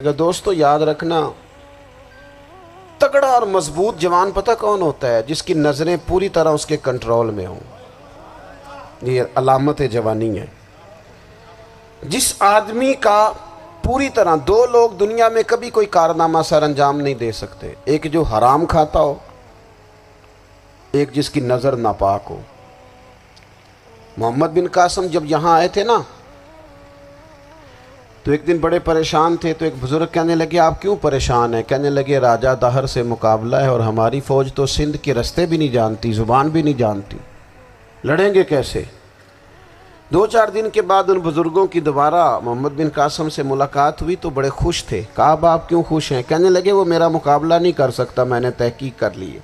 دوستو یاد رکھنا، تگڑا اور مضبوط جوان پتہ کون ہوتا ہے؟ جس کی نظریں پوری طرح اس کے کنٹرول میں ہوں۔ یہ علامت جوانی ہے۔ جس آدمی کا پوری طرح، دو لوگ دنیا میں کبھی کوئی کارنامہ سر انجام نہیں دے سکتے، ایک جو حرام کھاتا ہو، ایک جس کی نظر ناپاک ہو۔ محمد بن قاسم جب یہاں آئے تھے نا، تو ایک دن بڑے پریشان تھے، تو ایک بزرگ کہنے لگے آپ کیوں پریشان ہیں؟ کہنے لگے راجہ دہر سے مقابلہ ہے اور ہماری فوج تو سندھ کے رستے بھی نہیں جانتی، زبان بھی نہیں جانتی، لڑیں گے کیسے؟ 2-4 دن کے بعد ان بزرگوں کی دوبارہ محمد بن قاسم سے ملاقات ہوئی تو بڑے خوش تھے۔ کہا اب آپ کیوں خوش ہیں؟ کہنے لگے وہ میرا مقابلہ نہیں کر سکتا، میں نے تحقیق کر لی ہے۔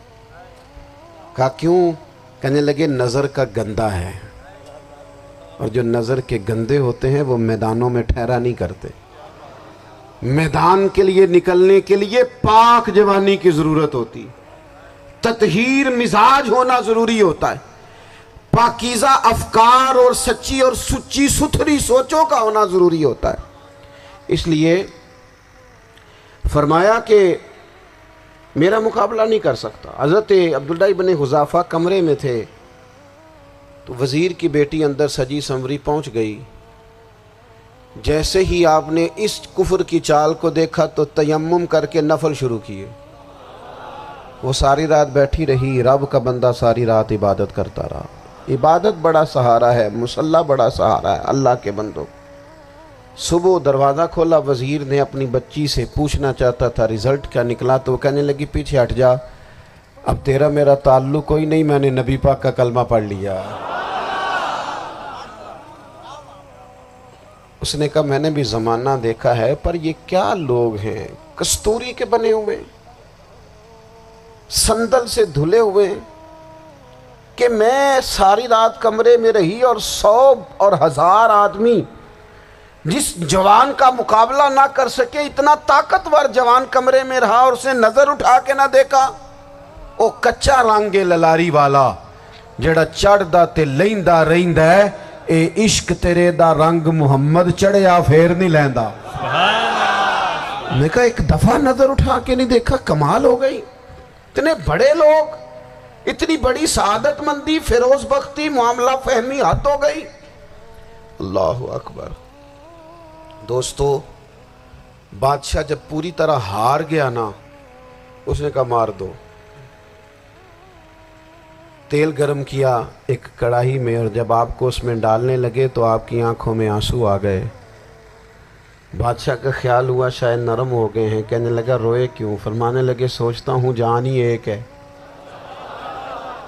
کہا کیوں؟ کہنے لگے نظر کا گندہ ہے، اور جو نظر کے گندے ہوتے ہیں وہ میدانوں میں ٹھہرا نہیں کرتے۔ میدان کے لیے نکلنے کے لیے پاک جوانی کی ضرورت ہوتی، تطہیر مزاج ہونا ضروری ہوتا ہے، پاکیزہ افکار اور سچی اور سچی ستھری سوچوں کا ہونا ضروری ہوتا ہے۔ اس لیے فرمایا کہ میرا مقابلہ نہیں کر سکتا۔ حضرت عبداللہ ابن حذافہ کمرے میں تھے، تو وزیر کی بیٹی اندر سجی سنوری پہنچ گئی۔ جیسے ہی آپ نے اس کفر کی چال کو دیکھا تو تیمم کر کے نفل شروع کیے۔ وہ ساری رات بیٹھی رہی، رب کا بندہ ساری رات عبادت کرتا رہا۔ عبادت بڑا سہارا ہے، مصلی بڑا سہارا ہے اللہ کے بندوں۔ صبح دروازہ کھولا، وزیر نے اپنی بچی سے پوچھنا چاہتا تھا رزلٹ کیا نکلا، تو وہ کہنے لگی پیچھے ہٹ جا، اب تیرا میرا تعلق کوئی نہیں، میں نے نبی پاک کا کلمہ پڑھ لیا۔ اس نے کہا میں نے بھی زمانہ دیکھا ہے، پر یہ کیا لوگ ہیں، کستوری کے بنے ہوئے، سندل سے دھلے ہوئے، کہ میں ساری رات کمرے میں رہی اور 100 اور 1000 آدمی جس جوان کا مقابلہ نہ کر سکے، اتنا طاقتور جوان کمرے میں رہا اور اس نے نظر اٹھا کے نہ دیکھا۔ او کچا رنگ للاری والا جڑا چڑھدا تے لیندا رہندا ہے، اے عشق تیرے دا رنگ محمد چڑھیا پھر نہیں لیندا۔ میں کہا ایک دفعہ نظر اٹھا کے نہیں دیکھا، کمال ہو گئی۔ اتنے بڑے لوگ، اتنی بڑی سعادت مندی، فیروز بختی، معاملہ فہمی حد ہو گئی۔ اللہ اکبر۔ دوستو بادشاہ جب پوری طرح ہار گیا نا، اس نے کہا مار دو۔ تیل گرم کیا ایک کڑاہی میں، اور جب آپ کو اس میں ڈالنے لگے تو آپ کی آنکھوں میں آنسو آ گئے۔ بادشاہ کا خیال ہوا شاید نرم ہو گئے ہیں، کہنے لگا روئے کیوں؟ فرمانے لگے سوچتا ہوں جان ہی ایک ہے،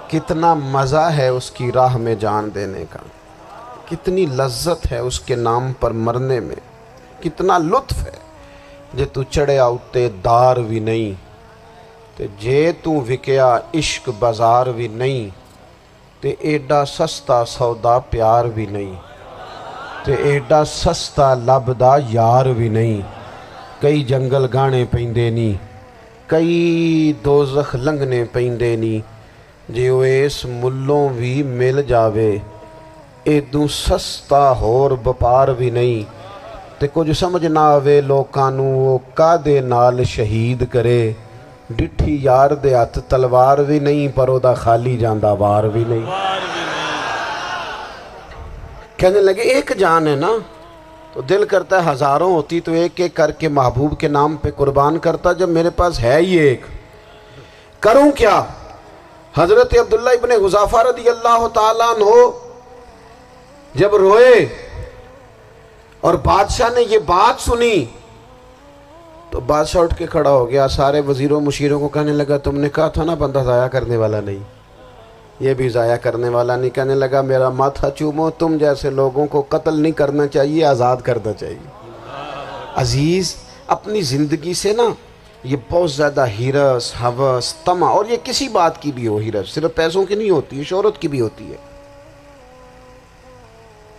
کتنا مزہ ہے اس کی راہ میں جان دینے کا، کتنی لذت ہے اس کے نام پر مرنے میں، کتنا لطف ہے۔ جے تو چڑھیا اتے دار بھی نہیں، تے جے تو وکیا عشق بازار بھی نہیں، تے ایڈا سستا سودا پیار بھی نہیں، تے ایڈا سستا لبدا یار بھی نہیں۔ کئی جنگل گانے پیندے نہیں، کئی دوزخ لنگنے پیندے نہیں، جے وہ اس ملوں بھی مل جاوے، ایدوں سستا ہور بپار بھی نہیں۔ تے کچھ سمجھ نہ آوے لوکانوں وہ کادے نال شہید کرے، ڈٹھی یار دے ہاتھ تلوار بھی نہیں، پر او دا خالی جاندہ وار بھی نہیں۔ کہنے لگے ایک جان ہے نا، تو دل کرتا ہے ہزاروں ہوتی تو ایک ایک کر کے محبوب کے نام پہ قربان کرتا، جب میرے پاس ہے ہی ایک، کروں کیا؟ حضرت عبداللہ ابن حذافہ رضی اللہ تعالیٰ عنہ جب روئے اور بادشاہ نے یہ بات سنی، تو بادشاہ اٹھ کے کھڑا ہو گیا، سارے وزیروں مشیروں کو کہنے لگا تم نے کہا تھا نا بندہ ضائع کرنے والا نہیں، یہ بھی ضائع کرنے والا نہیں۔ کہنے لگا میرا ماتھا چومو، تم جیسے لوگوں کو قتل نہیں کرنا چاہیے، آزاد کرنا چاہیے۔ عزیز اپنی زندگی سے نا یہ بہت زیادہ ہرس، ہوس، طمع، اور یہ کسی بات کی بھی ہو، ہرس صرف پیسوں کی نہیں ہوتی ہے، شہرت کی بھی ہوتی ہے،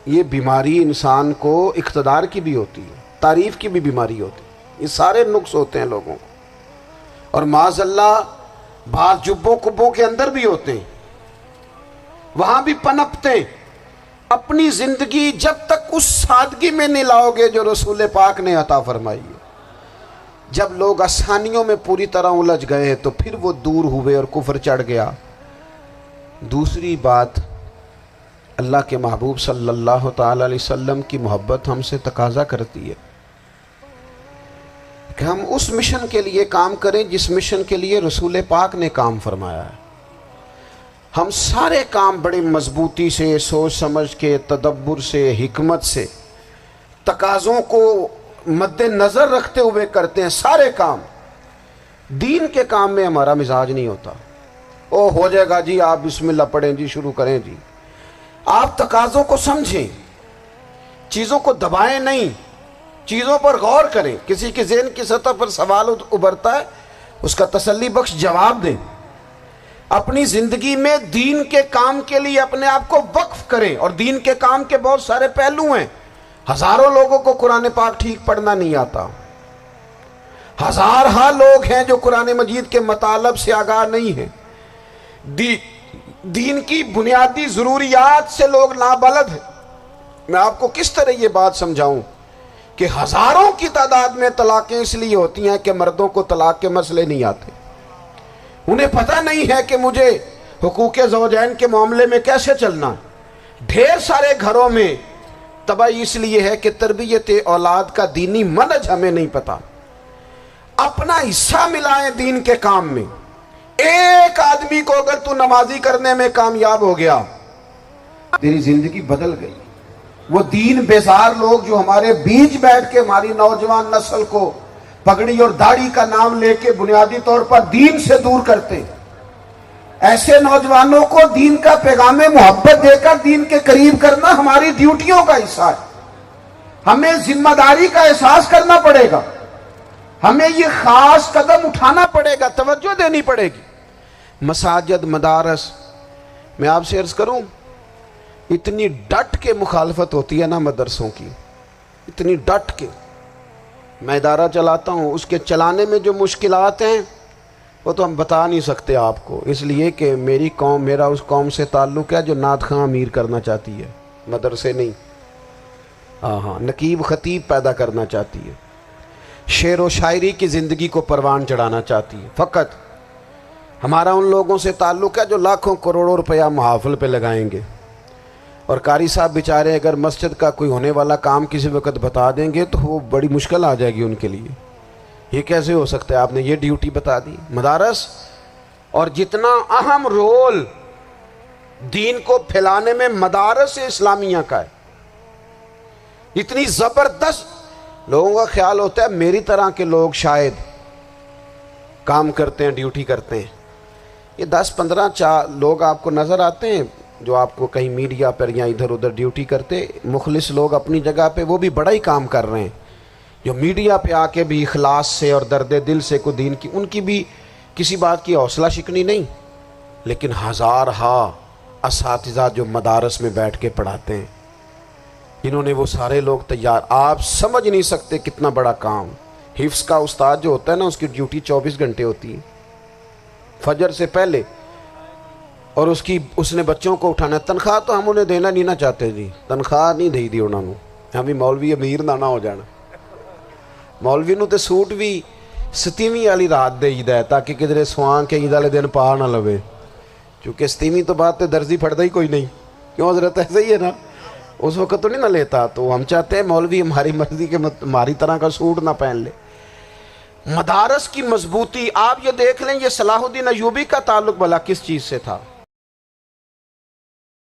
یہ بیماری انسان کو اقتدار کی بھی ہوتی ہے، تعریف کی بھی بیماری ہوتی ہے، یہ سارے نقص ہوتے ہیں لوگوں کو، اور معاذ اللہ بعض جبوں کبوں کے اندر بھی ہوتے ہیں، وہاں بھی پنپتے ہیں۔ اپنی زندگی جب تک اس سادگی میں نہیں لاؤ گے جو رسول پاک نے عطا فرمائی ہے، جب لوگ آسانیوں میں پوری طرح الجھ گئے تو پھر وہ دور ہوئے اور کفر چڑھ گیا۔ دوسری بات، اللہ کے محبوب صلی اللہ تعالی علیہ وسلم کی محبت ہم سے تقاضا کرتی ہے کہ ہم اس مشن کے لیے کام کریں جس مشن کے لیے رسول پاک نے کام فرمایا ہے۔ ہم سارے کام بڑے مضبوطی سے، سوچ سمجھ کے، تدبر سے، حکمت سے، تقاضوں کو مد نظر رکھتے ہوئے کرتے ہیں سارے کام۔ دین کے کام میں ہمارا مزاج نہیں ہوتا، او ہو جائے گا جی، آپ بسم اللہ پڑھیں جی، شروع کریں جی۔ آپ تقاضوں کو سمجھیں، چیزوں کو دبائیں نہیں، چیزوں پر غور کریں۔ کسی کے ذہن کی سطح پر سوال ابھرتا ہے، اس کا تسلی بخش جواب دیں۔ اپنی زندگی میں دین کے کام کے لیے اپنے آپ کو وقف کریں، اور دین کے کام کے بہت سارے پہلو ہیں۔ ہزاروں لوگوں کو قرآن پاک ٹھیک پڑھنا نہیں آتا، ہزارہ لوگ ہیں جو قرآن مجید کے مطالب سے آگاہ نہیں ہیں، دین کی بنیادی ضروریات سے لوگ نابلد ہیں۔ میں آپ کو کس طرح یہ بات سمجھاؤں کہ ہزاروں کی تعداد میں طلاقیں اس لیے ہوتی ہیں کہ مردوں کو طلاق کے مسئلے نہیں آتے، انہیں پتہ نہیں ہے کہ مجھے حقوق زوجین کے معاملے میں کیسے چلنا۔ ڈھیر سارے گھروں میں تباہی اس لیے ہے کہ تربیت اولاد کا دینی منہج ہمیں نہیں پتا۔ اپنا حصہ ملائیں دین کے کام میں۔ ایک آدمی کو اگر تو نمازی کرنے میں کامیاب ہو گیا، تیری زندگی بدل گئی۔ وہ دین بیزار لوگ جو ہمارے بیچ بیٹھ کے ہماری نوجوان نسل کو پگڑی اور داڑھی کا نام لے کے بنیادی طور پر دین سے دور کرتے، ایسے نوجوانوں کو دین کا پیغام محبت دے کر دین کے قریب کرنا ہماری ڈیوٹیوں کا حصہ ہے۔ ہمیں ذمہ داری کا احساس کرنا پڑے گا، ہمیں یہ خاص قدم اٹھانا پڑے گا، توجہ دینی پڑے گی۔ مساجد، مدارس، میں آپ سے عرض کروں، اتنی ڈٹ کے مخالفت ہوتی ہے نا مدرسوں کی، اتنی ڈٹ کے۔ میں ادارہ چلاتا ہوں، اس کے چلانے میں جو مشکلات ہیں وہ تو ہم بتا نہیں سکتے آپ کو، اس لیے کہ میری قوم، میرا اس قوم سے تعلق ہے جو نعت خواں امیر کرنا چاہتی ہے، مدرسے نہیں۔ ہاں، نقیب خطیب پیدا کرنا چاہتی ہے، شعر و شاعری کی زندگی کو پروان چڑھانا چاہتی ہے۔ فقط ہمارا ان لوگوں سے تعلق ہے جو لاکھوں کروڑوں روپیہ محافل پہ لگائیں گے، اور قاری صاحب بیچارے اگر مسجد کا کوئی ہونے والا کام کسی وقت بتا دیں گے تو وہ بڑی مشکل آ جائے گی ان کے لیے۔ یہ کیسے ہو سکتا ہے، آپ نے یہ ڈیوٹی بتا دی۔ مدارس، اور جتنا اہم رول دین کو پھیلانے میں مدارس اسلامیہ کا ہے، اتنی زبردست، لوگوں کا خیال ہوتا ہے میری طرح کے لوگ شاید کام کرتے ہیں، ڈیوٹی کرتے ہیں۔ یہ 10-15 لوگ آپ کو نظر آتے ہیں جو آپ کو کہیں میڈیا پر یا ادھر ادھر ڈیوٹی کرتے، مخلص لوگ اپنی جگہ پہ، وہ بھی بڑا ہی کام کر رہے ہیں، جو میڈیا پہ آ کے بھی اخلاص سے اور درد دل سے کو دین کی، ان کی بھی کسی بات کی حوصلہ شکنی نہیں۔ لیکن ہزارہ اساتذہ جو مدارس میں بیٹھ کے پڑھاتے ہیں، جنہوں نے وہ سارے لوگ تیار، آپ سمجھ نہیں سکتے کتنا بڑا کام۔ حفظ کا استاد جو ہوتا ہے نا، اس کی ڈیوٹی 24 گھنٹے ہوتی ہے، فجر سے پہلے، اور اس نے بچوں کو اٹھانا۔ تنخواہ تو ہم انہیں دینا نہیں نہ چاہتے جی، تنخواہ نہیں دی انہوں نے، ہمیں مولوی امیر نہ ہو جانا۔ مولوی نو تے سوٹ بھی 27ویں والی رات دے ہے تاکہ کدھر سوان کے عید والے دن پا نہ لوے، چونکہ 27ویں تو بات تے درزی پھڑتا ہی کوئی نہیں، کیوں حضرت؟ ایسے ہی ہے نا، اس وقت تو نہیں نہ لیتا۔ تو ہم چاہتے ہیں مولوی ہماری مرضی کے ہماری طرح کا سوٹ نہ پہن لے۔ مدارس کی مضبوطی، آپ یہ دیکھ لیں، یہ صلاح الدین ایوبی کا تعلق بھلا کس چیز سے تھا؟